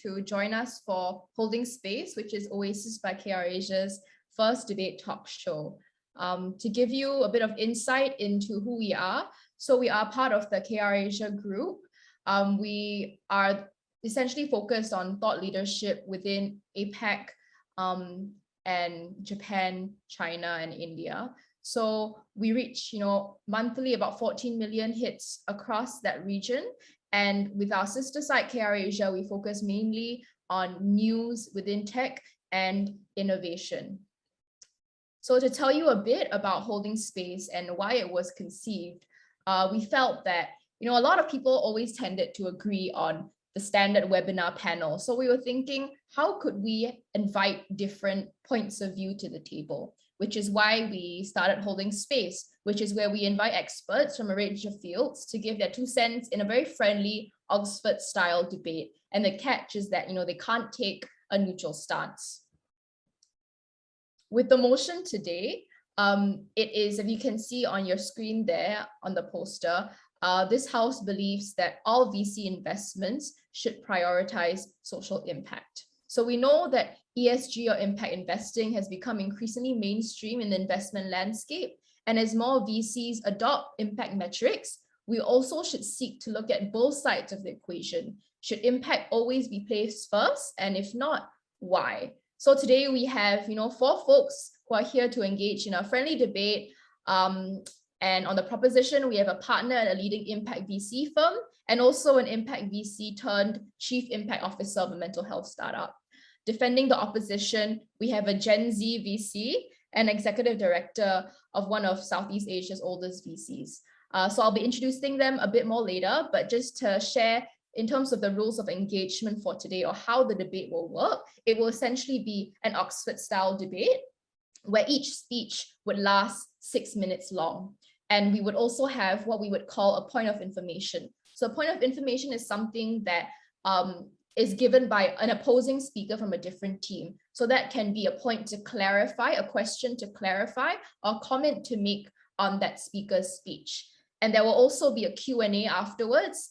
to join us for Holding Space, which is Oasis by KrAsia's first debate talk show. To give you a bit of insight into who we are, so we are part of the KrAsia group. We are essentially focused on thought leadership within APAC and Japan, China, and India. So we reach, monthly about 14 million hits across that region. And with our sister site, KrAsia, we focus mainly on news within tech and innovation. So to tell you a bit about Holding Space and why it was conceived, we felt that, a lot of people always tended to agree on the standard webinar panel. So we were thinking, how could we invite different points of view to the table? Which is why we started Holding Space, which is where we invite experts from a range of fields to give their 2 cents in a very friendly Oxford-style debate. And the catch is that, they can't take a neutral stance. With the motion today, it is, if you can see on your screen there on the poster, this house believes that all VC investments should prioritize social impact. So we know that ESG or impact investing has become increasingly mainstream in the investment landscape. And as more VCs adopt impact metrics, we also should seek to look at both sides of the equation. Should impact always be placed first? And if not, why? So today we have, 4 folks who are here to engage in a friendly debate. And on the proposition, we have a partner at a leading impact VC firm and also an impact VC turned chief impact officer of a mental health startup. Defending the opposition, we have a Gen Z VC and executive director of one of Southeast Asia's oldest VCs. So I'll be introducing them a bit more later, but just to share in terms of the rules of engagement for today or how the debate will work, it will essentially be an Oxford-style debate where each speech would last 6 minutes long. And we would also have what we would call a point of information. So a point of information is something that is given by an opposing speaker from a different team. So that can be a point to clarify, a question to clarify, or a comment to make on that speaker's speech. And there will also be a Q&A afterwards,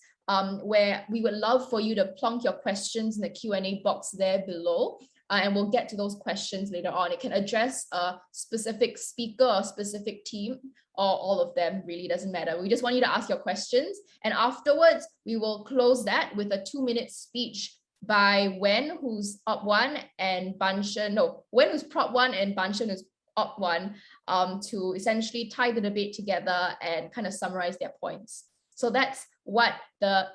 where we would love for you to plonk your questions in the Q&A box there below. And we'll get to those questions later on. It can address a specific speaker or specific team, or all of them, really doesn't matter. We just want you to ask your questions. And afterwards, we will close that with a 2-minute speech by Wen, who's up 1, and Wen, who's prop 1, and Banshan, who's up 1, to essentially tie the debate together and kind of summarize their points. So that's what the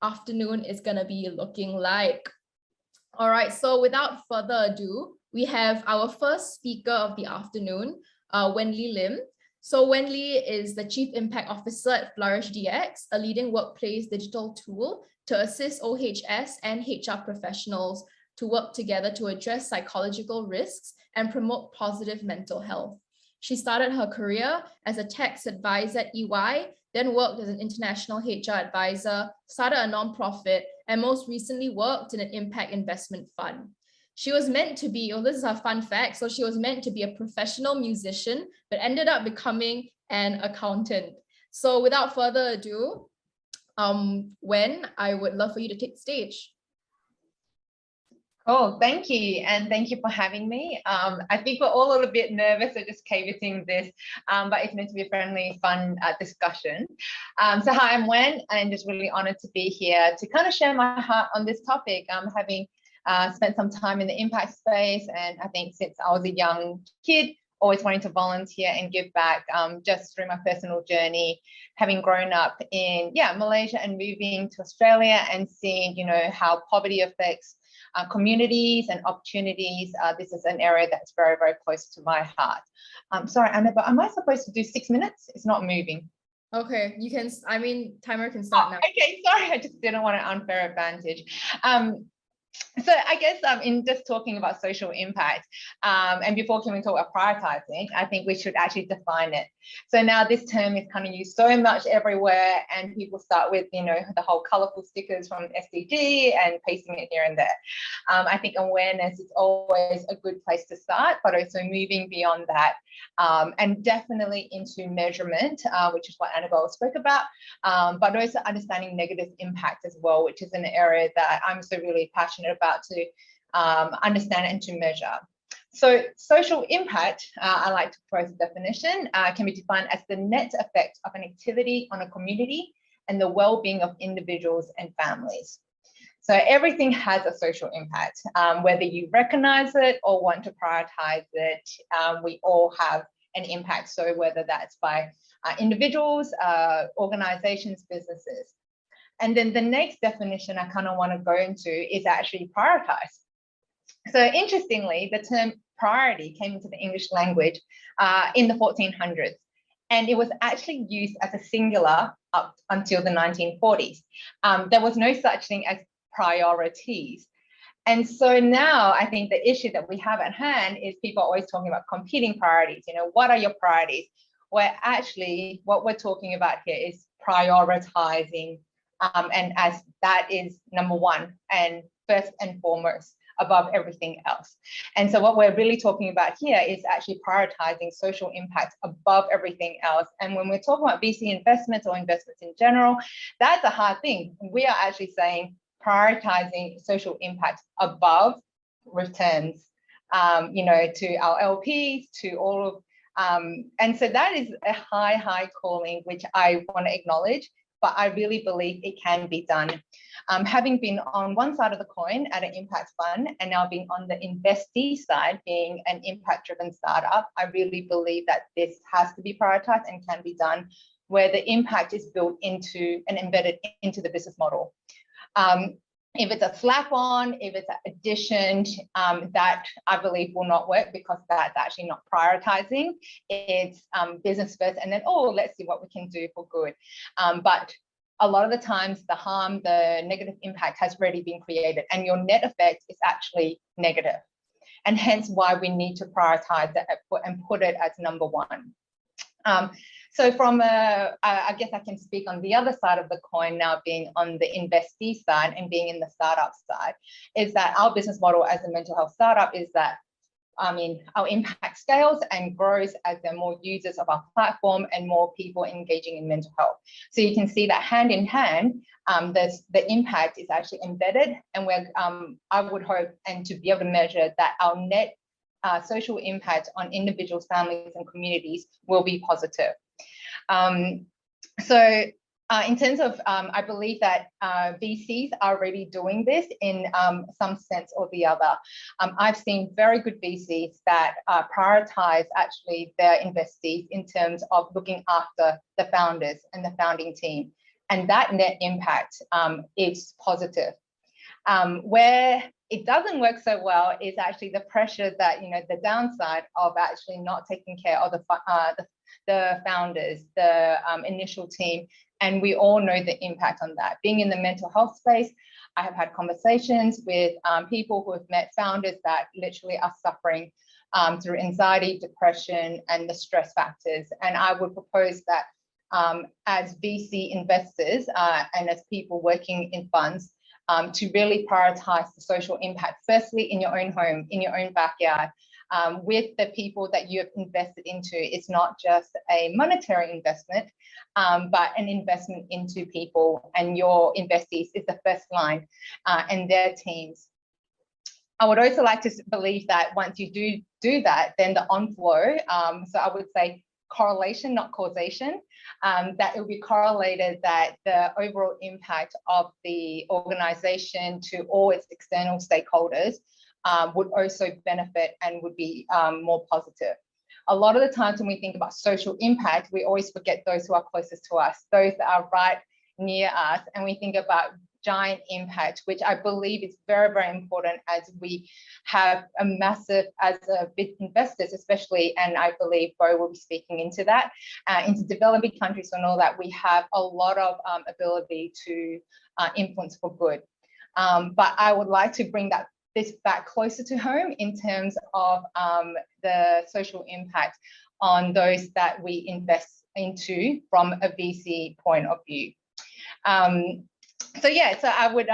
afternoon is going to be looking like. All right, so without further ado, we have our first speaker of the afternoon, Wendy Lim. So Wendy is the Chief Impact Officer at Flourish DX, a leading workplace digital tool to assist OHS and HR professionals to work together to address psychological risks and promote positive mental health. She started her career as a tax advisor at EY, then worked as an international HR advisor, started a nonprofit, and most recently worked in an impact investment fund. She was meant to be, this is a fun fact, so she was meant to be a professional musician, but ended up becoming an accountant. So without further ado, Wen, I would love for you to take the stage. Cool, thank you. And thank you for having me. I think we're all a little bit nervous at just canvassing this, but it's meant to be a friendly, fun discussion. So hi, I'm Wen, and just really honored to be here to kind of share my heart on this topic. Having spent some time in the impact space, and I think since I was a young kid, always wanting to volunteer and give back, just through my personal journey, having grown up in Malaysia and moving to Australia and seeing, how poverty affects communities and opportunities. This is an area that's very, very close to my heart. Sorry, Anna, but am I supposed to do 6 minutes? It's not moving. Okay, you can, timer can start now. Okay, sorry, I just didn't want an unfair advantage. So I guess in just talking about social impact, and before can we talk about prioritizing, I think we should actually define it. So now this term is kind of used so much everywhere, and people start with, you know, the whole colorful stickers from SDG and pasting it here and there. I think awareness is always a good place to start, but also moving beyond that, and definitely into measurement, which is what Annabelle spoke about, but also understanding negative impact as well, which is an area that I'm so really passionate about to understand and to measure. So social impact, I like to propose a definition, can be defined as the net effect of an activity on a community and the well-being of individuals and families. So everything has a social impact, whether you recognize it or want to prioritize it, we all have an impact. So whether that's by individuals, organizations, businesses. And then the next definition I kind of want to go into is actually prioritize. So interestingly, the term priority came into the English language in the 1400s, and it was actually used as a singular up until the 1940s. There was no such thing as priorities. And so now I think the issue that we have at hand is people are always talking about competing priorities. You know, what are your priorities? Where actually what we're talking about here is prioritizing, and as that is number one and first and foremost above everything else. And so what we're really talking about here is actually prioritizing social impact above everything else. And when we're talking about VC investments or investments in general, that's a hard thing. We are actually saying prioritizing social impact above returns, you know, to our LPs, to all of, and so that is a high calling, which I want to acknowledge, but I really believe it can be done. Having been on one side of the coin at an impact fund and now being on the investee side, being an impact-driven startup, I really believe that this has to be prioritized and can be done where the impact is built into and embedded into the business model. If it's a slap on, if it's an addition, that I believe will not work because that's actually not prioritizing. It's business first and then, oh, let's see what we can do for good. But a lot of the times the harm, the negative impact has already been created and your net effect is actually negative. And hence why we need to prioritize that and put it as number one. So from I guess I can speak on the other side of the coin now, being on the investee side and being in the startup side, is that our business model as a mental health startup is that, I mean, our impact scales and grows as there are more users of our platform and more people engaging in mental health. So you can see that hand in hand, the impact is actually embedded, and we're, I would hope and to be able to measure that our net social impact on individuals, families, and communities will be positive. So in terms of, I believe that VCs are already doing this in some sense or the other. I've seen very good VCs that prioritize actually their investees in terms of looking after the founders and the founding team. And that net impact is positive. Where it doesn't work so well is actually the pressure that, you know, the downside of actually not taking care of the founders, the initial team. And we all know the impact on that. Being in the mental health space, I have had conversations with people who have met founders that literally are suffering through anxiety, depression, and the stress factors. And I would propose that as VC investors and as people working in funds, to really prioritize the social impact, firstly in your own home, in your own backyard, with the people that you have invested into. It's not just a monetary investment, but an investment into people, and your investees is the first line and their teams. I would also like to believe that once you do that, then the on-flow, so I would say correlation, not causation, that it will be correlated that the overall impact of the organization to all its external stakeholders would also benefit and would be more positive. A lot of the times when we think about social impact, we always forget those who are closest to us, those that are right near us, and we think about giant impact, which I believe is very, very important as we have a massive, as a big investors especially, and I believe Bo will be speaking into that, into developing countries and all that, we have a lot of ability to influence for good. But I would like to bring this back closer to home in terms of the social impact on those that we invest into from a VC point of view. So I would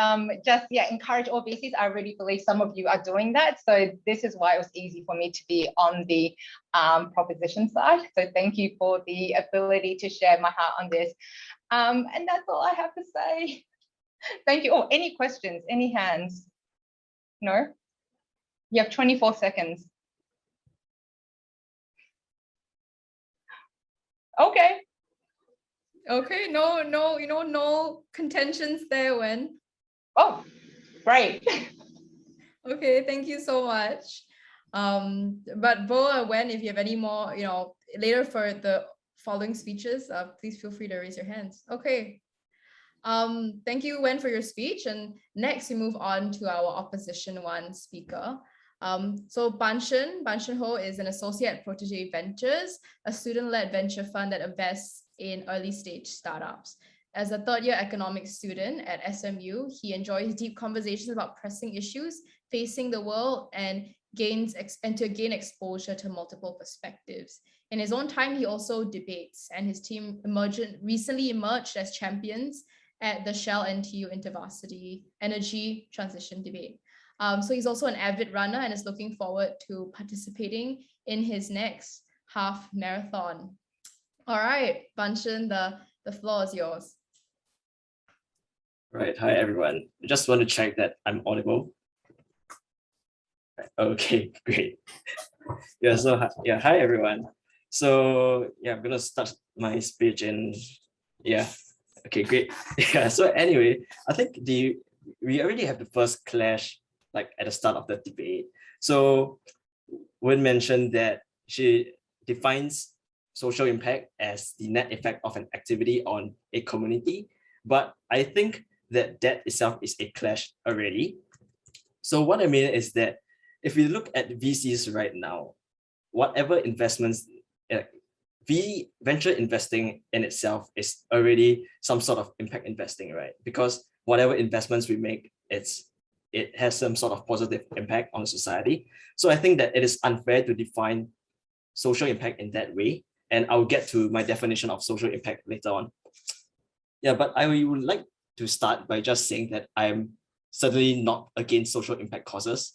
just encourage all VCs. I really believe some of you are doing that. So this is why it was easy for me to be on the proposition side. So thank you for the ability to share my heart on this. And that's all I have to say. Thank you. Oh, any questions? Any hands? No? You have 24 seconds. Okay. Okay, no contentions there, Wen. Oh, great. Okay, thank you so much. But Bo or Wen, if you have any more, later for the following speeches, please feel free to raise your hands. Okay. Thank you, Wen, for your speech. And next, we move on to our opposition one speaker. So Ban Shen Ho is an associate at Protege Ventures, a student-led venture fund that invests in early-stage startups. As a third-year economics student at SMU, he enjoys deep conversations about pressing issues facing the world and to gain exposure to multiple perspectives. In his own time, he also debates, and his team recently emerged as champions at the Shell NTU InterVarsity Energy Transition Debate. So he's also an avid runner and is looking forward to participating in his next half marathon. All right, Ban Shen, the floor is yours. Right, hi everyone. I just want to check that I'm audible. Okay, great. Hi everyone. So I'm gonna start my speech okay, great. So anyway, I think we already have the first clash like at the start of the debate. So Wen mentioned that she defines social impact as the net effect of an activity on a community, but I think that itself is a clash already. So what I mean is that if we look at VCs right now, whatever investments, venture investing in itself is already some sort of impact investing, right? Because whatever investments we make, it has some sort of positive impact on society. So I think that it is unfair to define social impact in that way. And I'll get to my definition of social impact later on. But I would like to start by just saying that I'm certainly not against social impact causes.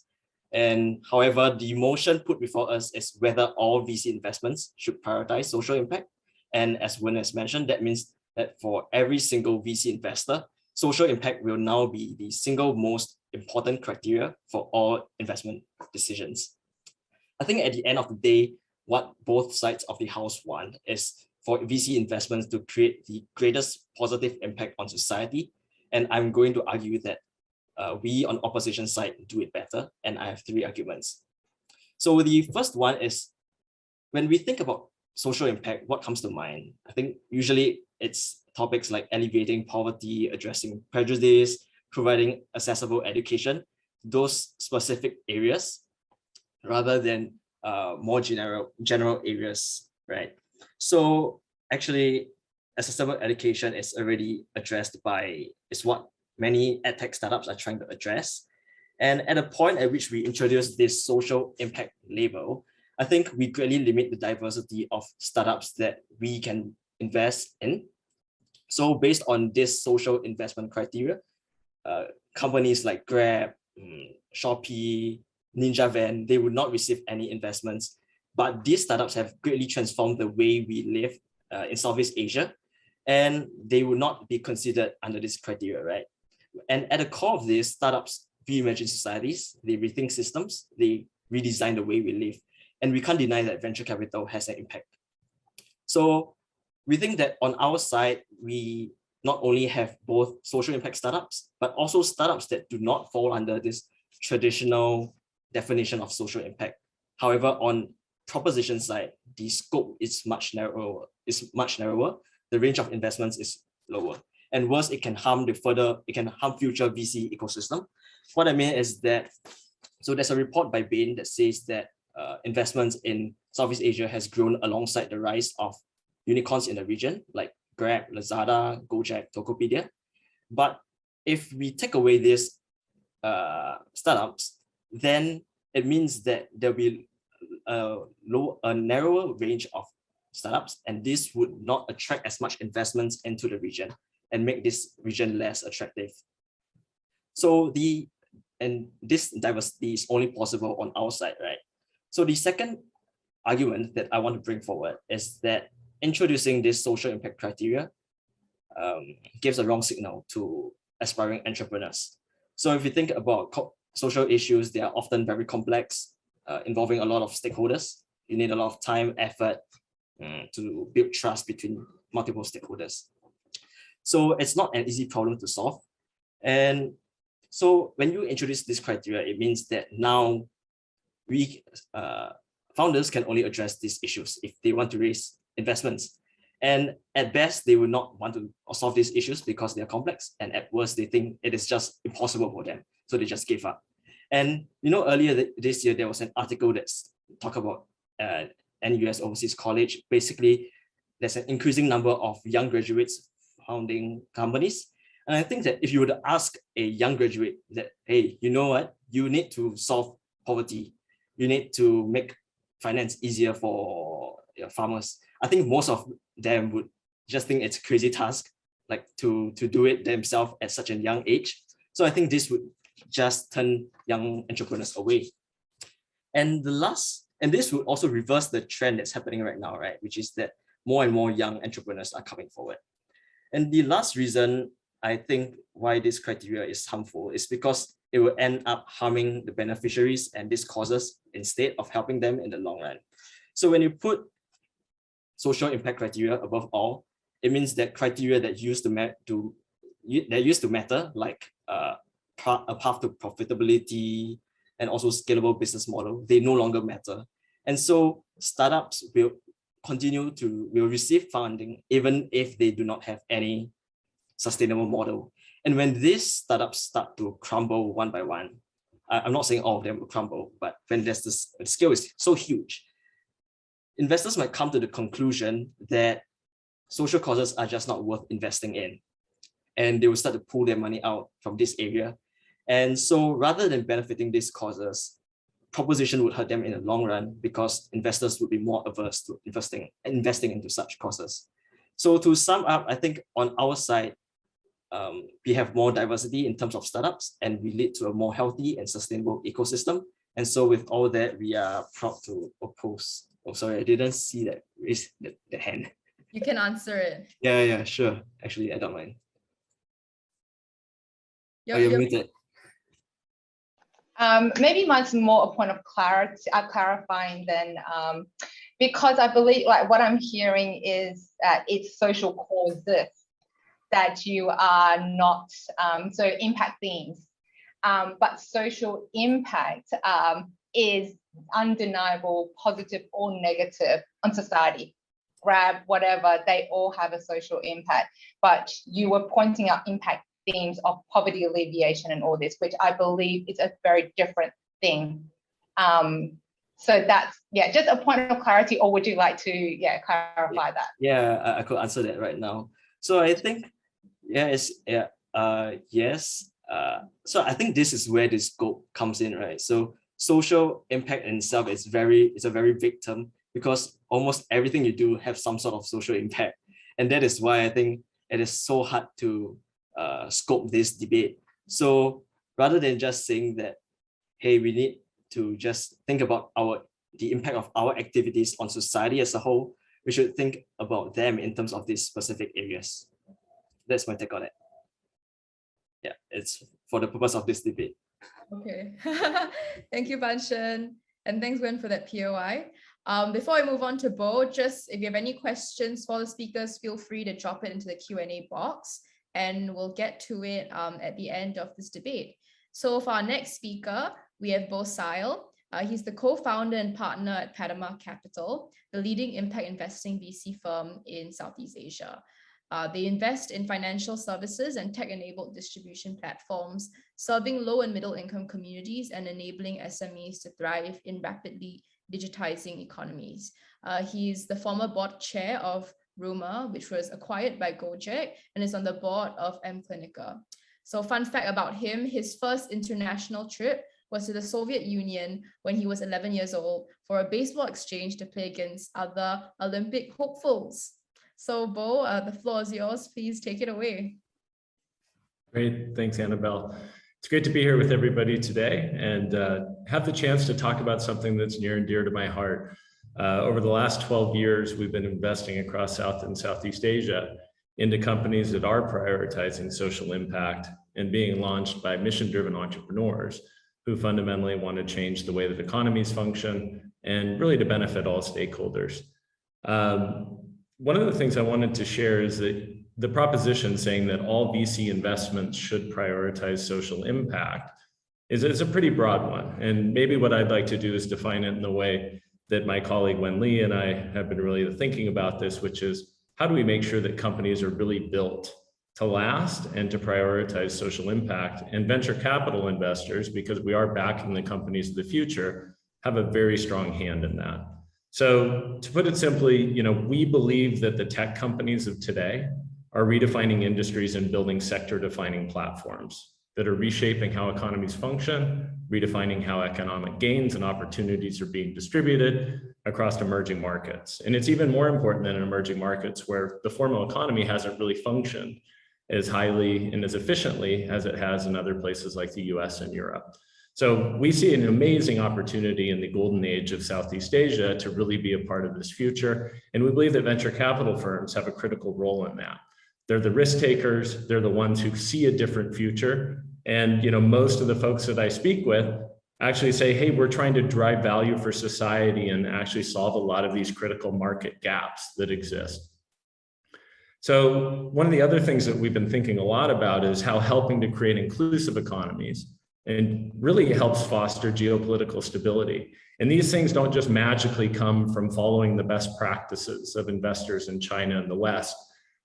And however, the motion put before us is whether all VC investments should prioritize social impact. And as Wen has mentioned, that means that for every single VC investor, social impact will now be the single most important criteria for all investment decisions. I think at the end of the day, what both sides of the house want is for VC investments to create the greatest positive impact on society. And I'm going to argue that we on opposition side do it better. And I have 3 arguments. So the first one is, when we think about social impact, what comes to mind? I think usually it's topics like alleviating poverty, addressing prejudice, providing accessible education, those specific areas, rather than more general areas, right? So actually, accessible education is already addressed is what many edtech startups are trying to address. And at a point at which we introduce this social impact label, I think we greatly limit the diversity of startups that we can invest in. So based on this social investment criteria, companies like Grab, Shopee, Ninja Van, they would not receive any investments. But these startups have greatly transformed the way we live in Southeast Asia, and they would not be considered under this criteria, right? And at the core of this, startups reimagine societies, they rethink systems, they redesign the way we live. And we can't deny that venture capital has an impact. So we think that on our side, we not only have both social impact startups, but also startups that do not fall under this traditional definition of social impact. However, on proposition side, the scope is much narrower. The range of investments is lower. And worse, it can harm future VC ecosystem. What I mean is that, so there's a report by Bain that says that investments in Southeast Asia has grown alongside the rise of unicorns in the region, like Grab, Lazada, Gojek, Tokopedia. But if we take away this startups, then it means that there'll be a narrower range of startups, and this would not attract as much investments into the region and make this region less attractive. So this diversity is only possible on our side, right? So the second argument that I want to bring forward is that introducing this social impact criteria gives a wrong signal to aspiring entrepreneurs. So if you think about social issues, they are often very complex, involving a lot of stakeholders. You need a lot of time, effort to build trust between multiple stakeholders. So it's not an easy problem to solve. And so when you introduce this criteria, it means that now we founders can only address these issues if they want to raise investments. And at best, they will not want to solve these issues because they are complex. And at worst, they think it is just impossible for them. So they just give up. And earlier this year, there was an article that's talk about NUS Overseas College. Basically, there's an increasing number of young graduates founding companies. And I think that if you were to ask a young graduate that, hey, you know what, you need to solve poverty, you need to make finance easier for farmers, I think most of them would just think it's a crazy task, like to do it themselves at such a young age. So I think this would just turn young entrepreneurs away. And this would also reverse the trend that's happening right now, right? Which is that more and more young entrepreneurs are coming forward. And the last reason I think why this criteria is harmful is because it will end up harming the beneficiaries and these causes instead of helping them in the long run. So when you put social impact criteria above all, it means that criteria that used to matter, like a path to profitability and also scalable business model, they no longer matter. And so startups will receive funding even if they do not have any sustainable model. And when these startups start to crumble one by one, I'm not saying all of them will crumble, but when the scale is so huge, investors might come to the conclusion that social causes are just not worth investing in. And they will start to pull their money out from this area. And so rather than benefiting these causes, proposition would hurt them in the long run because investors would be more averse to investing into such causes. So to sum up, I think on our side, we have more diversity in terms of startups, and we lead to a more healthy and sustainable ecosystem. And so with all that, we are proud to oppose. Oh, sorry, I didn't see that. Raise the hand. You can answer it. Yeah, sure. Actually, I don't mind. You're muted. Maybe mine's more a point of clarity, clarifying than because I believe like what I'm hearing is that it's social causes that you are not, so impact themes, but social impact is undeniable, positive or negative on society. Grab whatever, they all have a social impact, but you were pointing out impact themes of poverty alleviation and all this, which I believe is a very different thing. So that's, just a point of clarity, or would you like to clarify that? Yeah, I could answer that right now. So I think, yes. So I think this is where the scope comes in, right? So social impact in itself is a very big term because almost everything you do have some sort of social impact. And that is why I think it is so hard to scope this debate. So rather than just saying that, hey, we need to just think about the impact of our activities on society as a whole, we should think about them in terms of these specific areas. That's my take on it. Yeah, it's for the purpose of this debate. Okay. Thank you, Banshan. And thanks, Gwen, for that POI. Before I move on to Bo, just if you have any questions for the speakers, feel free to drop it into the Q&A box, and we'll get to it at the end of this debate. So for our next speaker, we have Bo Sile. He's the co-founder and partner at Panama Capital, the leading impact investing VC firm in Southeast Asia. They invest in financial services and tech-enabled distribution platforms, serving low and middle income communities and enabling SMEs to thrive in rapidly digitizing economies. He's the former board chair of Ruma, which was acquired by Gojek, and is on the board of M Clinica. So fun fact about him, his first international trip was to the Soviet Union when he was 11 years old for a baseball exchange to play against other Olympic hopefuls. So Bo, the floor is yours. Please take it away. Great, thanks, Annabelle. It's great to be here with everybody today and have the chance to talk about something that's near and dear to my heart. Over the last 12 years, we've been investing across South and Southeast Asia into companies that are prioritizing social impact and being launched by mission-driven entrepreneurs who fundamentally want to change the way that economies function and really to benefit all stakeholders. One of the things I wanted to share is that the proposition saying that all VC investments should prioritize social impact is a pretty broad one. And maybe what I'd like to do is define it in the way that my colleague Wendy Lim and I have been really thinking about this, which is how do we make sure that companies are really built to last and to prioritize social impact, and venture capital investors, because we are backing the companies of the future, have a very strong hand in that. So to put it simply, we believe that the tech companies of today are redefining industries and building sector-defining platforms that are reshaping how economies function, redefining how economic gains and opportunities are being distributed across emerging markets. And it's even more important than in emerging markets where the formal economy hasn't really functioned as highly and as efficiently as it has in other places like the US and Europe. So we see an amazing opportunity in the golden age of Southeast Asia to really be a part of this future. And we believe that venture capital firms have a critical role in that. They're the risk takers, they're the ones who see a different future. And most of the folks that I speak with actually say, hey, we're trying to drive value for society and actually solve a lot of these critical market gaps that exist. So one of the other things that we've been thinking a lot about is how helping to create inclusive economies and really helps foster geopolitical stability. And these things don't just magically come from following the best practices of investors in China and the West,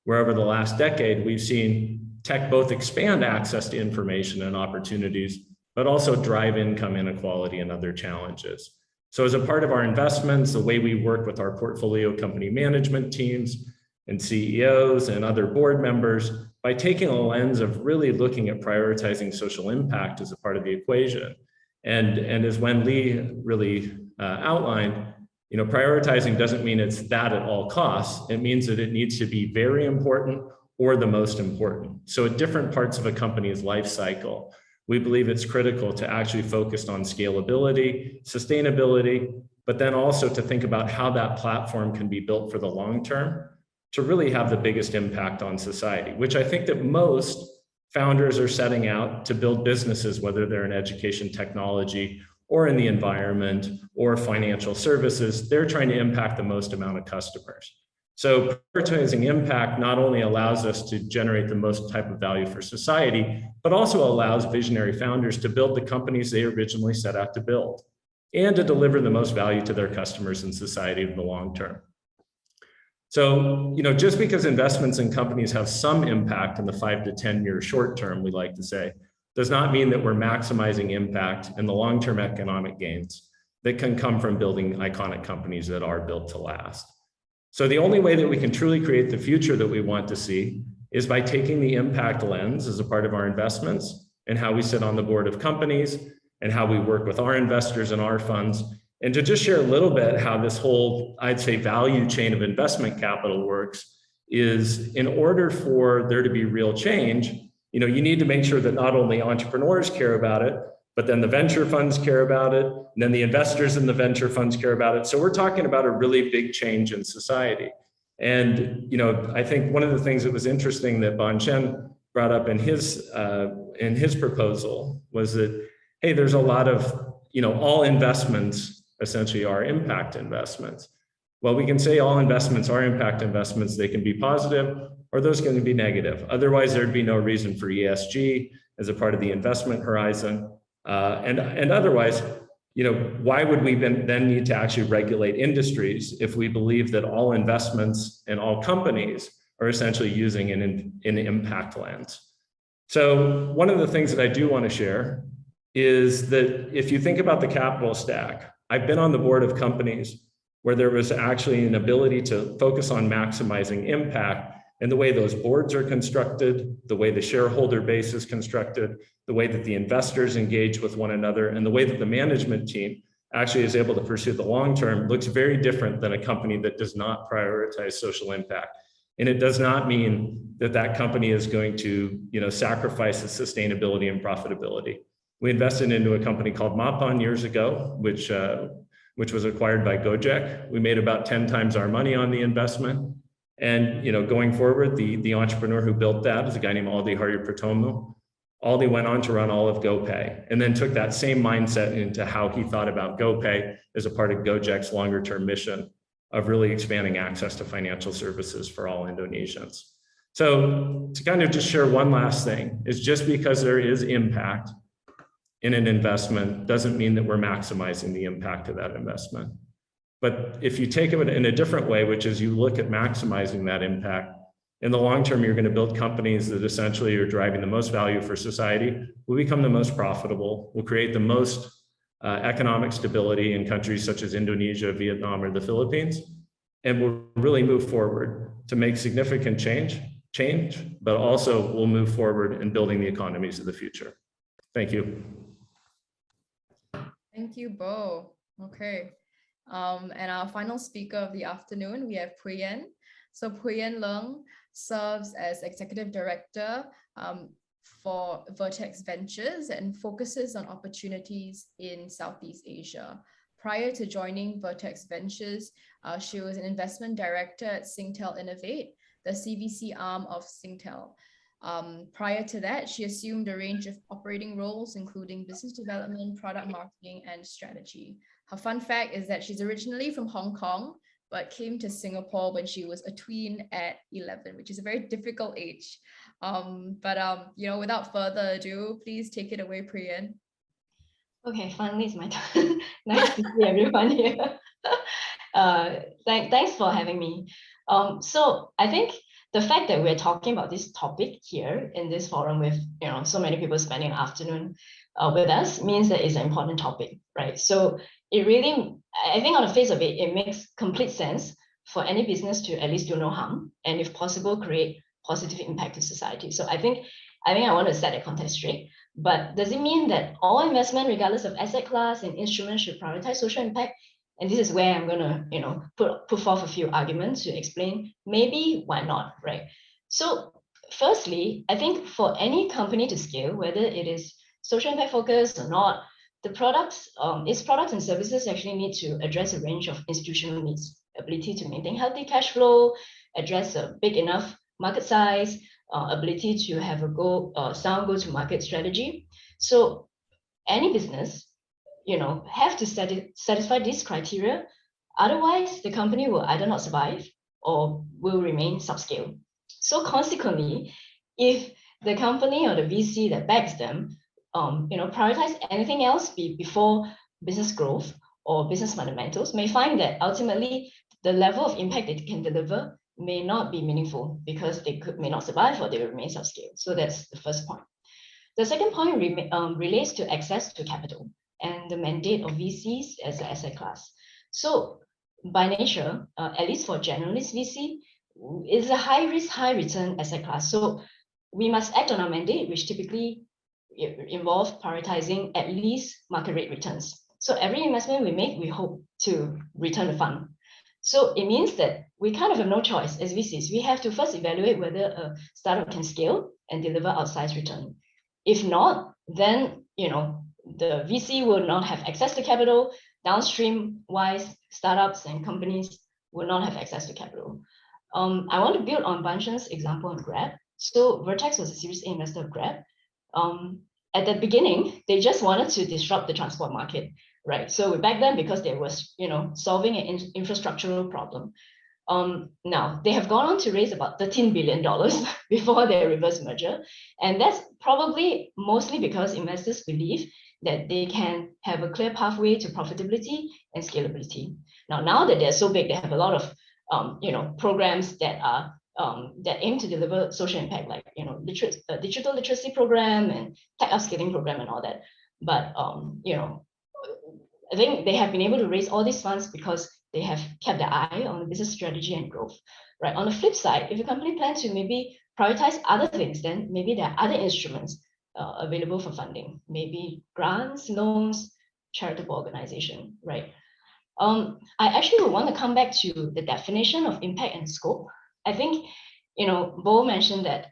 where over the last decade, we've seen tech both expand access to information and opportunities, but also drive income inequality and other challenges. So as a part of our investments, the way we work with our portfolio company management teams and CEOs and other board members, by taking a lens of really looking at prioritizing social impact as a part of the equation. And as Wendy really outlined, prioritizing doesn't mean it's that at all costs. It means that it needs to be very important or the most important. So at different parts of a company's life cycle, we believe it's critical to actually focus on scalability, sustainability, but then also to think about how that platform can be built for the long term to really have the biggest impact on society, which I think that most founders are setting out to build businesses, whether they're in education technology or in the environment or financial services. They're trying to impact the most amount of customers. So prioritizing impact not only allows us to generate the most type of value for society, but also allows visionary founders to build the companies they originally set out to build and to deliver the most value to their customers and society in the long term. So, just because investments in companies have some impact in the 5 to 10 year short term, we like to say, does not mean that we're maximizing impact and the long-term economic gains that can come from building iconic companies that are built to last. So the only way that we can truly create the future that we want to see is by taking the impact lens as a part of our investments and how we sit on the board of companies and how we work with our investors and our funds. And to just share a little bit how this whole, I'd say, value chain of investment capital works is in order for there to be real change, you need to make sure that not only entrepreneurs care about it, but then the venture funds care about it, and then the investors in the venture funds care about it. So we're talking about a really big change in society. And, I think one of the things that was interesting that Ban Chen brought up in his proposal was that, hey, there's a lot of, all investments essentially are impact investments. Well, we can say all investments are impact investments. They can be positive or those can be negative. Otherwise, there'd be no reason for ESG as a part of the investment horizon. And otherwise, why would we then need to actually regulate industries if we believe that all investments and all companies are essentially using an impact lens? So one of the things that I do want to share is that if you think about the capital stack, I've been on the board of companies where there was actually an ability to focus on maximizing impact And the way those boards are constructed, the way the shareholder base is constructed, the way that the investors engage with one another, and the way that the management team actually is able to pursue the long term looks very different than a company that does not prioritize social impact. And it does not mean that that company is going to, sacrifice its sustainability and profitability. We invested into a company called Mapan years ago, which was acquired by Gojek. We made about 10 times our money on the investment. And going forward, the entrepreneur who built that is a guy named Aldi Haryapratomu. Aldi went on to run all of GoPay, and then took that same mindset into how he thought about GoPay as a part of Gojek's longer term mission of really expanding access to financial services for all Indonesians. So to kind of just share one last thing is, just because there is impact in an investment doesn't mean that we're maximizing the impact of that investment. But if you take it in a different way, which is you look at maximizing that impact, in the long term, you're going to build companies that essentially are driving the most value for society, will become the most profitable, will create the most economic stability in countries such as Indonesia, Vietnam, or the Philippines, and will really move forward to make significant change, but also will move forward in building the economies of the future. Thank you. Thank you, Bo. Okay. And our final speaker of the afternoon, we have Puyen. So Puyen Leung serves as Executive Director for Vertex Ventures and focuses on opportunities in Southeast Asia. Prior to joining Vertex Ventures, she was an investment director at Singtel Innovate, the CVC arm of Singtel. Prior to that, she assumed a range of operating roles, including business development, product marketing, and strategy. Her fun fact is that she's originally from Hong Kong, but came to Singapore when she was a tween at 11, which is a very difficult age. Without further ado, please take it away, Puyen. Okay, finally it's my turn. Nice to see everyone here. Thanks for having me. So I think the fact that we're talking about this topic here in this forum with so many people spending an afternoon with us means that it's an important topic, right? So it really, I think on the face of it, it makes complete sense for any business to at least do no harm, and if possible, create positive impact to society. So I think I want to set the context straight. But does it mean that all investment, regardless of asset class and instrument, should prioritize social impact? And this is where I'm going to, put forth a few arguments to explain maybe why not, right? So firstly, I think for any company to scale, whether it is social impact focused or not, the products, its products and services actually need to address a range of institutional needs, ability to maintain healthy cash flow, address a big enough market size, ability to have a sound go-to-market strategy. So any business, have to satisfy these criteria. Otherwise, the company will either not survive or will remain subscale. So consequently, if the company or the VC that backs them, prioritize anything else before business growth or business fundamentals, may find that ultimately the level of impact they can deliver may not be meaningful because they may not survive or they will remain subscale. So that's the first point. The second point relates to access to capital and the mandate of VCs as an asset class. So by nature, at least for generalist VC, is a high risk, high return asset class. So we must act on our mandate, which typically involves prioritizing at least market rate returns. So every investment we make, we hope to return the fund. So it means that we kind of have no choice as VCs. We have to first evaluate whether a startup can scale and deliver outsized return. If not, then the VC will not have access to capital. Downstream wise, startups and companies will not have access to capital. I want to build on Banshan's example on Grab. So Vertex was a Series A investor of Grab. At the beginning, they just wanted to disrupt the transport market, right? So we backed them because they was, solving an infrastructural problem. Now they have gone on to raise about $13 billion before their reverse merger. And that's probably mostly because investors believe that they can have a clear pathway to profitability and scalability. Now that they're so big, they have a lot of programs that are that aim to deliver social impact, like digital literacy program and tech upskilling program and all that. But I think they have been able to raise all these funds because they have kept their eye on the business strategy and growth, right? On the flip side, if a company plans to maybe prioritize other things, then maybe there are other instruments available for funding, maybe grants, loans, charitable organization, right? I actually would want to come back to the definition of impact and scope. I think, Bo mentioned that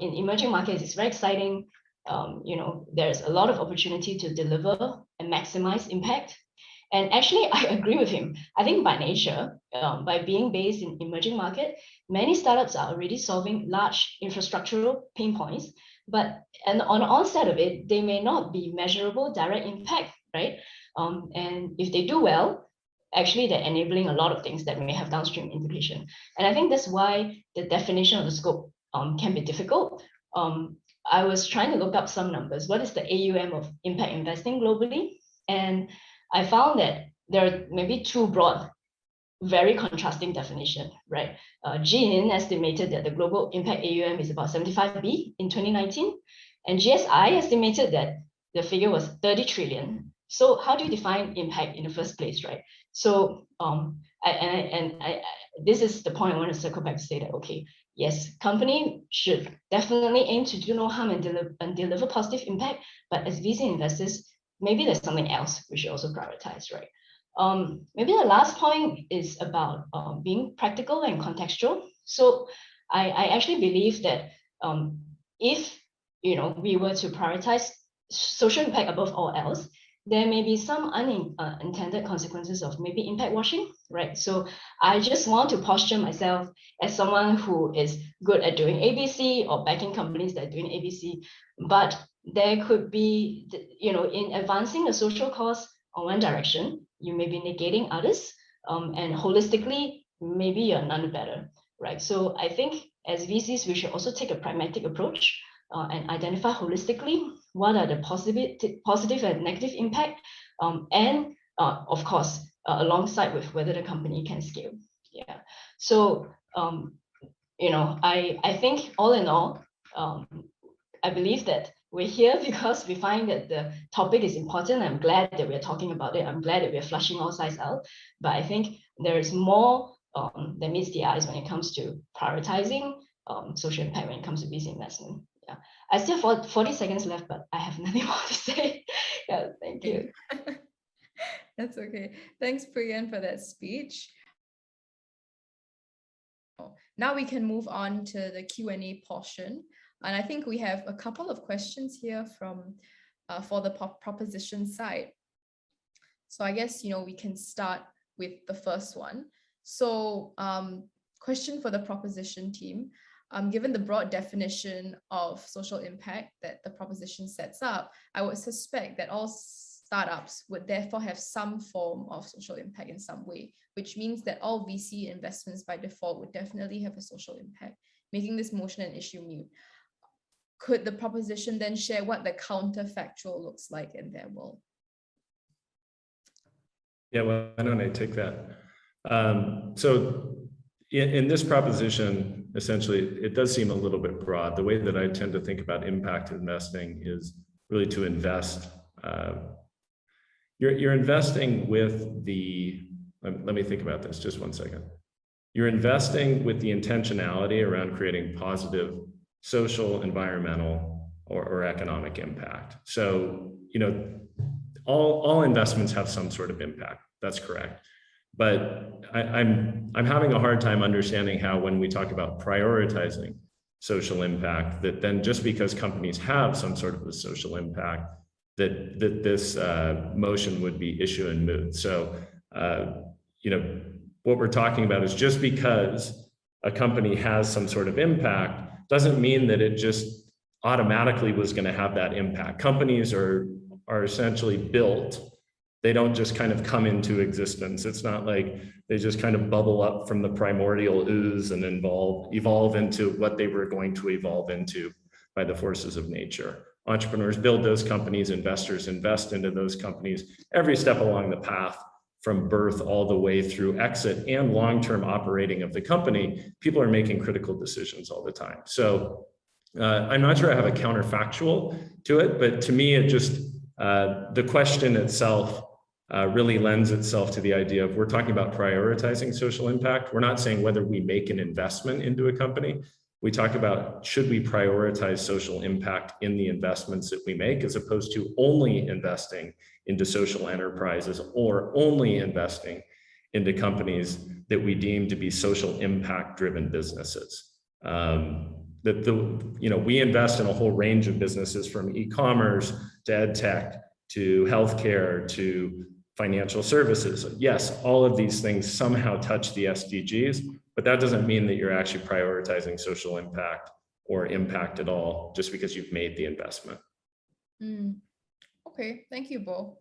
in emerging markets, it's very exciting. There's a lot of opportunity to deliver and maximize impact. And actually, I agree with him. I think by nature, by being based in emerging market, many startups are already solving large infrastructural pain points, and on the onset of it, they may not be measurable direct impact, right? And if they do well, actually they're enabling a lot of things that may have downstream implication. And I think that's why the definition of the scope can be difficult. I was trying to look up some numbers. What is the AUM of impact investing globally? And I found that there are maybe two broad, very contrasting definition, right? Jean estimated that the global impact AUM is about 75 B in 2019, and GSI estimated that the figure was 30 trillion. So how do you define impact in the first place, right? So this is the point I want to circle back to say that, okay, yes, company should definitely aim to do no harm and deliver positive impact, but as VC investors, maybe there's something else we should also prioritize, right? Maybe the last point is about being practical and contextual. So I actually believe that if we were to prioritize social impact above all else, there may be some unintended consequences of maybe impact washing, right? So I just want to posture myself as someone who is good at doing ABC or backing companies that are doing ABC, but there could be, in advancing the social cause on one direction, you may be negating others, and holistically, maybe you're none better, right? So I think as VCs, we should also take a pragmatic approach and identify holistically what are the positive and negative impact, and of course, alongside with whether the company can scale. Yeah. So, I think all in all, I believe that we're here because we find that the topic is important. I'm glad that we're talking about it. I'm glad that we're flushing all sides out. But I think there is more that meets the eyes when it comes to prioritizing social impact when it comes to VC investment. Yeah, I still have 40 seconds left, but I have nothing more to say. Yeah, thank you. That's okay. Thanks, Priyan, for that speech. Now we can move on to the Q&A portion. And I think we have a couple of questions here from for the proposition side. So I guess, we can start with the first one. So question for the proposition team. Given the broad definition of social impact that the proposition sets up, I would suspect that all startups would therefore have some form of social impact in some way, which means that all VC investments by default would definitely have a social impact, making this motion an issue moot. Could the proposition then share what the counterfactual looks like in their world? Yeah, well, why don't I take that? So in this proposition, essentially, it does seem a little bit broad. The way that I tend to think about impact investing is really to invest. You're investing with the, let me think about this just one second. You're investing with the intentionality around creating positive social, environmental, or economic impact. So, all investments have some sort of impact. That's correct. But I'm having a hard time understanding how, when we talk about prioritizing social impact, that then just because companies have some sort of a social impact, that this motion would be issue and moot. So, what we're talking about is just because a company has some sort of impact doesn't mean that it just automatically was going to have that impact. Companies are essentially built. They don't just kind of come into existence. It's not like they just kind of bubble up from the primordial ooze and evolve into what they were going to evolve into by the forces of nature. Entrepreneurs build those companies, investors invest into those companies every step along the path, from birth all the way through exit and long-term operating of the company. People are making critical decisions all the time. So I'm not sure I have a counterfactual to it, but to me, it just, the question itself really lends itself to the idea of, we're talking about prioritizing social impact. We're not saying whether we make an investment into a company. We talk about, should we prioritize social impact in the investments that we make, as opposed to only investing into social enterprises or only investing into companies that we deem to be social impact driven businesses. We invest in a whole range of businesses, from e-commerce to ed tech to healthcare to financial services. Yes, all of these things somehow touch the SDGs, but that doesn't mean that you're actually prioritizing social impact or impact at all just because you've made the investment. Okay, thank you, Bo.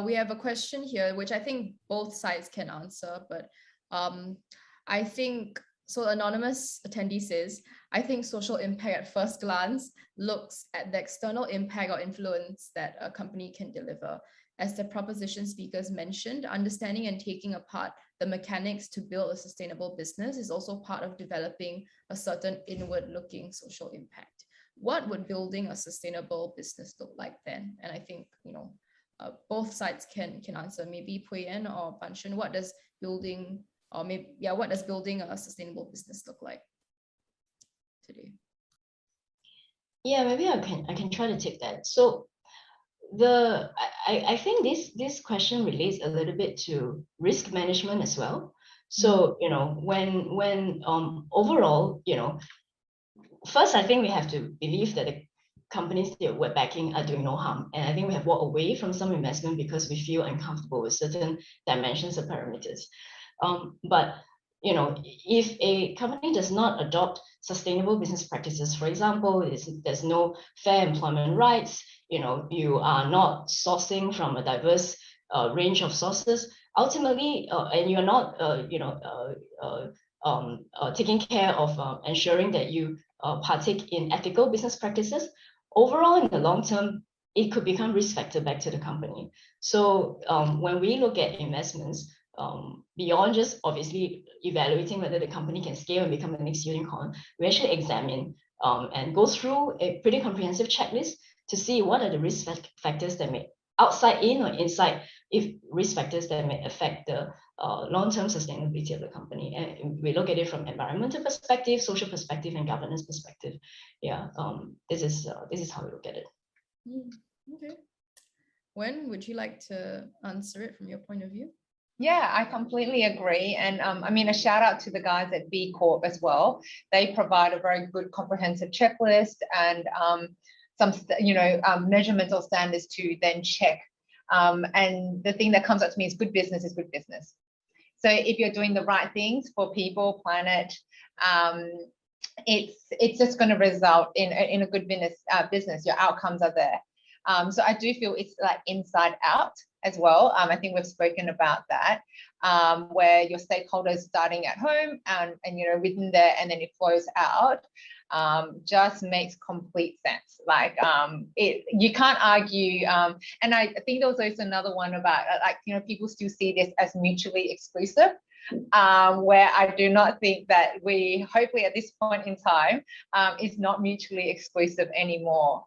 We have a question here, which I think both sides can answer, but I think, so anonymous attendee says, I think social impact at first glance looks at the external impact or influence that a company can deliver. As the proposition speakers mentioned, understanding and taking apart the mechanics to build a sustainable business is also part of developing a certain inward-looking social impact. What would building a sustainable business look like then? And I think, both sides can answer. Maybe Pui En or Ban Shun, what does building a sustainable business look like today? Yeah, maybe I can try to take that. So I think this question relates a little bit to risk management as well. So when overall, first I think we have to believe that the companies that we're backing are doing no harm, and I think we have walked away from some investment because we feel uncomfortable with certain dimensions or parameters. But if a company does not adopt sustainable business practices, for example, there's no fair employment rights, you are not sourcing from a diverse range of sources, ultimately, and you're not, taking care of ensuring that you partake in ethical business practices, overall, in the long term, it could become risk factor back to the company. So when we look at investments, beyond just obviously evaluating whether the company can scale and become the next unicorn, we actually examine and go through a pretty comprehensive checklist to see what are the risk factors that may, outside in or inside, if risk factors that may affect the long-term sustainability of the company. And we look at it from environmental perspective, social perspective, and governance perspective. Yeah, this is how we look at it. Okay. Wen, would you like to answer it from your point of view? Yeah, I completely agree. And a shout out to the guys at B Corp as well. They provide a very good comprehensive checklist and some measurement or standards to then check. And the thing that comes up to me is good business is good business. So if you're doing the right things for people, planet, it's just going to result in a good business. Your outcomes are there. So I do feel it's like inside out as well. I think we've spoken about that, where your stakeholders starting at home and within there, and then it flows out, just makes complete sense. Like you can't argue. And I think there was also another one about people still see this as mutually exclusive, where I do not think that we, hopefully at this point in time, is not mutually exclusive anymore,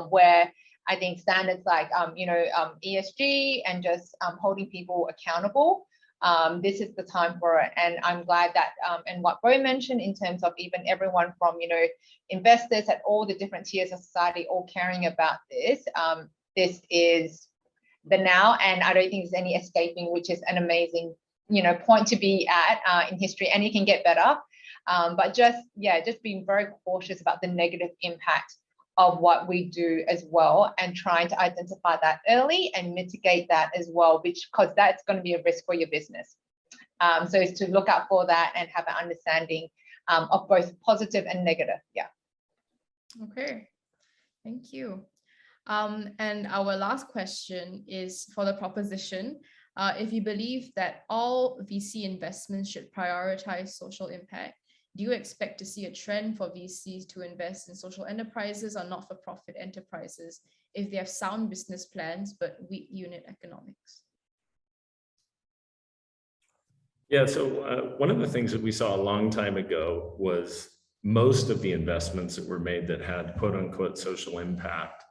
where I think standards like, ESG and just holding people accountable, this is the time for it. And I'm glad that, and what Bo mentioned in terms of even everyone from, investors at all the different tiers of society all caring about this, this is the now, and I don't think there's any escaping, which is an amazing, point to be at in history, and it can get better. But just being very cautious about the negative impact of what we do as well, and trying to identify that early and mitigate that as well, because that's going to be a risk for your business. So it's to look out for that and have an understanding of both positive and negative. Yeah. Okay, thank you. And our last question is for the proposition. If you believe that all VC investments should prioritize social impact, do you expect to see a trend for VCs to invest in social enterprises or not-for-profit enterprises if they have sound business plans but weak unit economics? Yeah, so one of the things that we saw a long time ago was most of the investments that were made that had quote unquote social impact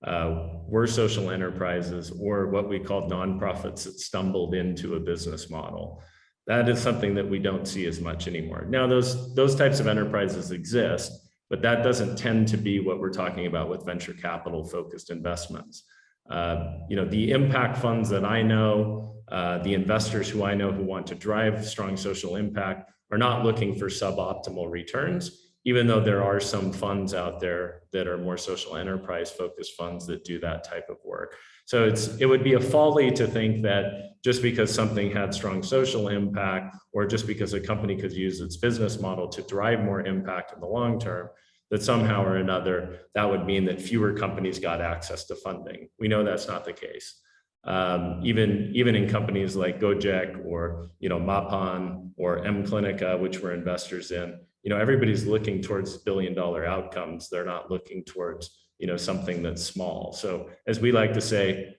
were social enterprises or what we called nonprofits that stumbled into a business model. That is something that we don't see as much anymore. Now, those types of enterprises exist, but that doesn't tend to be what we're talking about with venture capital focused investments. The impact funds that I know, the investors who I know who want to drive strong social impact are not looking for suboptimal returns, even though there are some funds out there that are more social enterprise focused funds that do that type of work. So it would be a folly to think that just because something had strong social impact, or just because a company could use its business model to drive more impact in the long term, that somehow or another, that would mean that fewer companies got access to funding. We know that's not the case. Even in companies like Gojek or Mapan or M-Clinica, which we're investors in, everybody's looking towards billion-dollar outcomes. They're not looking towards something that's small. So as we like to say,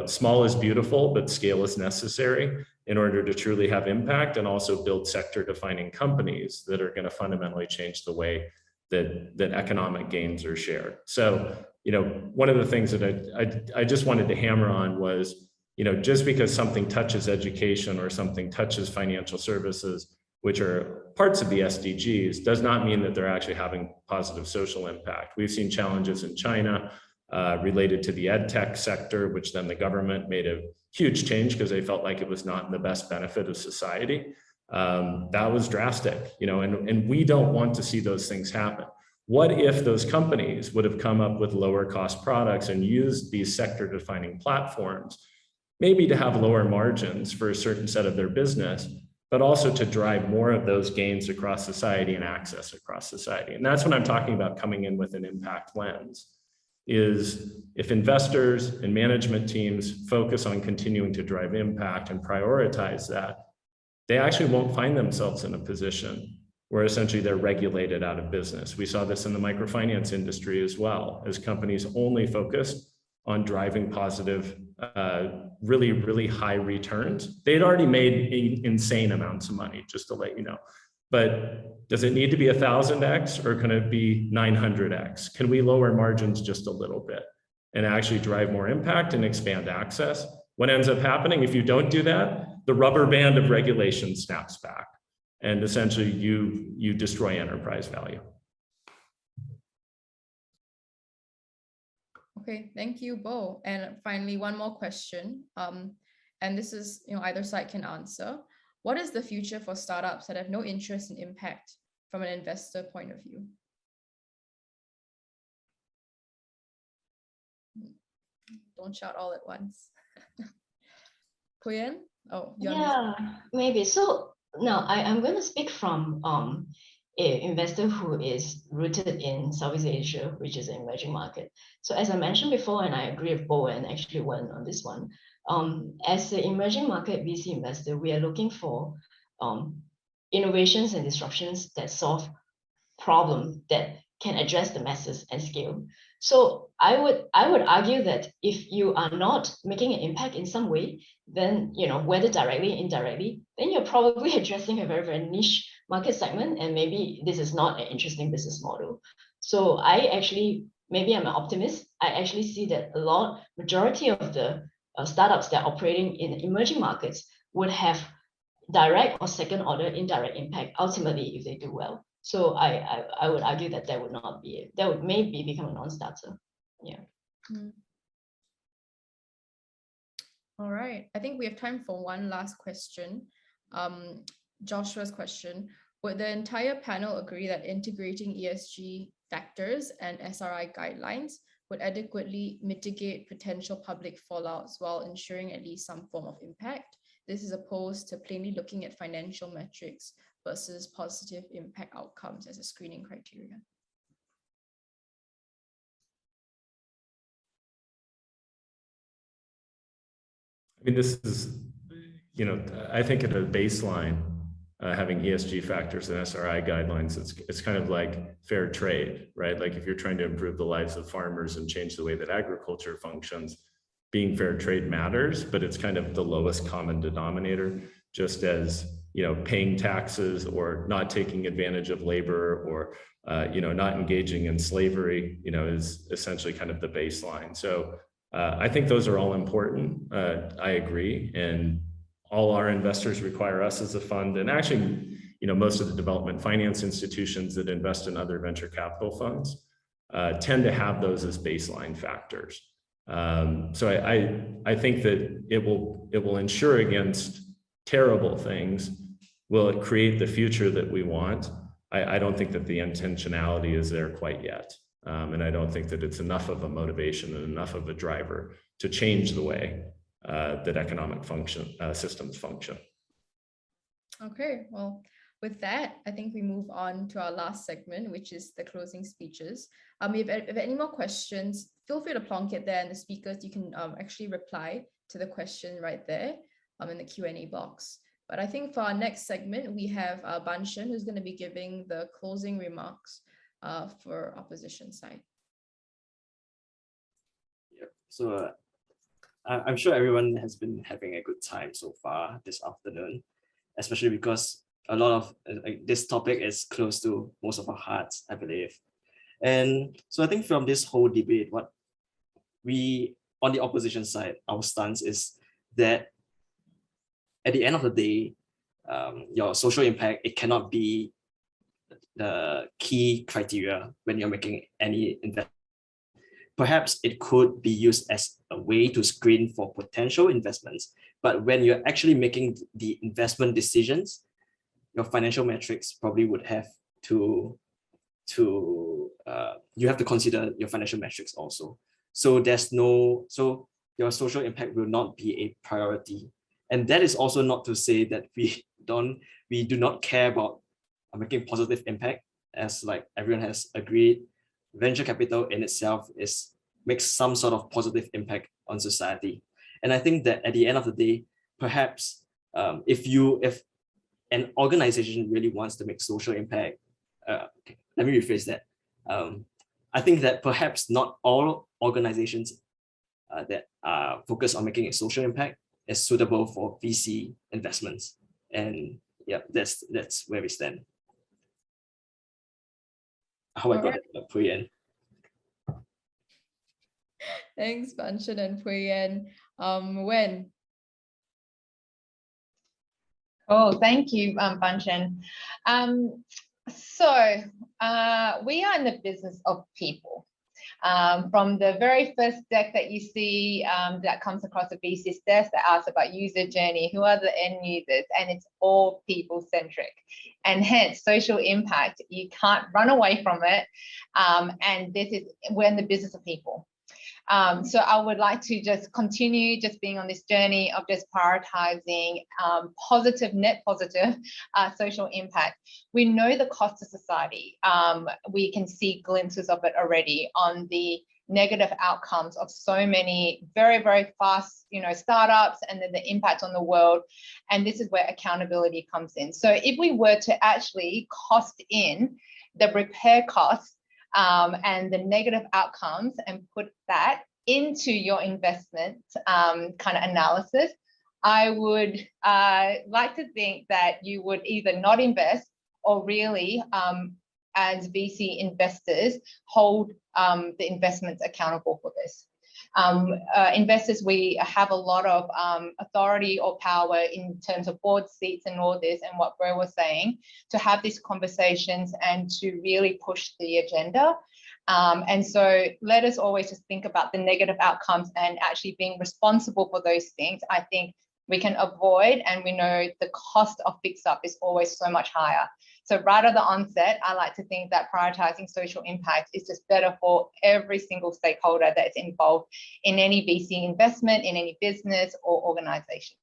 small is beautiful, but scale is necessary in order to truly have impact and also build sector-defining companies that are going to fundamentally change the way that economic gains are shared. So, one of the things that I just wanted to hammer on was, just because something touches education or something touches financial services, which are parts of the SDGs, does not mean that they're actually having positive social impact. We've seen challenges in China related to the ed tech sector, which then the government made a huge change because they felt like it was not in the best benefit of society. That was drastic, and we don't want to see those things happen. What if those companies would have come up with lower cost products and used these sector defining platforms, maybe to have lower margins for a certain set of their business, but also to drive more of those gains across society and access across society? And that's what I'm talking about, coming in with an impact lens, is if investors and management teams focus on continuing to drive impact and prioritize that, they actually won't find themselves in a position where essentially they're regulated out of business. We saw this in the microfinance industry as well, as companies only focused on driving positive, really, really high returns. They'd already made insane amounts of money, just to let you know. But does it need to be 1000x or can it be 900x? Can we lower margins just a little bit and actually drive more impact and expand access? What ends up happening if you don't do that? The rubber band of regulation snaps back, and essentially you destroy enterprise value. Okay, thank you, Bo. And finally, one more question. And this is, either side can answer. What is the future for startups that have no interest in impact from an investor point of view? Don't shout all at once. Kuyen? Oh, yeah, maybe. So now I'm going to speak from an investor who is rooted in Southeast Asia, which is an emerging market. So as I mentioned before, and I agree with Bo and actually went on this one, as the emerging market VC investor, we are looking for innovations and disruptions that solve problems that can address the masses and scale. So I would argue that if you are not making an impact in some way, then whether directly or indirectly, then you're probably addressing a very, very niche market segment, and maybe this is not an interesting business model. So maybe I'm an optimist. I actually see that majority of the startups that are operating in emerging markets would have direct or second order indirect impact ultimately if they do well. So I would argue that would not be it. That would maybe become a non-starter. Yeah. All right. I think we have time for one last question. Joshua's question: would the entire panel agree that integrating ESG factors and SRI guidelines would adequately mitigate potential public fallouts while ensuring at least some form of impact? This is opposed to plainly looking at financial metrics versus positive impact outcomes as a screening criteria. I mean, this is, I think at a baseline, having ESG factors and SRI guidelines, it's kind of like fair trade, right? Like if you're trying to improve the lives of farmers and change the way that agriculture functions, being fair trade matters, but it's kind of the lowest common denominator. just as, paying taxes or not taking advantage of labor or, not engaging in slavery, is essentially kind of the baseline. So I think those are all important. I agree. And all our investors require us as a fund, and actually, most of the development finance institutions that invest in other venture capital funds tend to have those as baseline factors. So I think that it will ensure against terrible things. Will it create the future that we want? I don't think that the intentionality is there quite yet. And I don't think that it's enough of a motivation and enough of a driver to change the way that economic systems function. Okay, well, with that, I think we move on to our last segment, which is the closing speeches. If any more questions, feel free to plonk it there, and the speakers, you can actually reply to the question right there in the Q&A box. But I think for our next segment, we have Ban Shen, who's going to be giving the closing remarks for opposition side. Yep. So I'm sure everyone has been having a good time so far this afternoon, especially because a lot of this topic is close to most of our hearts, I believe. And so I think from this whole debate, what we, on the opposition side, our stance is that at the end of the day, your social impact, it cannot be the key criteria when you're making any investment. Perhaps it could be used as a way to screen for potential investments, but when you're actually making the investment decisions, your financial metrics probably would have to you have to consider your financial metrics also. So your social impact will not be a priority. And that is also not to say that we do not care about making positive impact, as like everyone has agreed. Venture capital in itself makes some sort of positive impact on society. And I think that at the end of the day, perhaps if an organization really wants to make social impact, let me rephrase that. I think that perhaps not all organizations that are focused on making a social impact is suitable for VC investments. And yeah, that's where we stand. How I got it, Pui Yen. Thanks, Ban Shen and Pui Yen. Wen. Oh, thank you, Ban Shen. So we are in the business of people. From the very first deck that you see that comes across the VC's desk that asks about user journey, who are the end users, and it's all people-centric. And hence, social impact, you can't run away from it. And we're in the business of people. So I would like to just continue just being on this journey of just prioritizing net positive social impact. We know the cost to society. We can see glimpses of it already on the negative outcomes of so many very, very fast, startups, and then the impact on the world. And this is where accountability comes in. So if we were to actually cost in the repair costs and the negative outcomes and put that into your investment kind of analysis, I would like to think that you would either not invest or really, as VC investors, hold the investments accountable for this. Investors, we have a lot of authority or power in terms of board seats and all this, and what Bro was saying, to have these conversations and to really push the agenda. And so let us always just think about the negative outcomes and actually being responsible for those things. I think we can avoid, and we know the cost of fix-up is always so much higher. So right at the onset, I like to think that prioritizing social impact is just better for every single stakeholder that's involved in any VC investment, in any business or organization.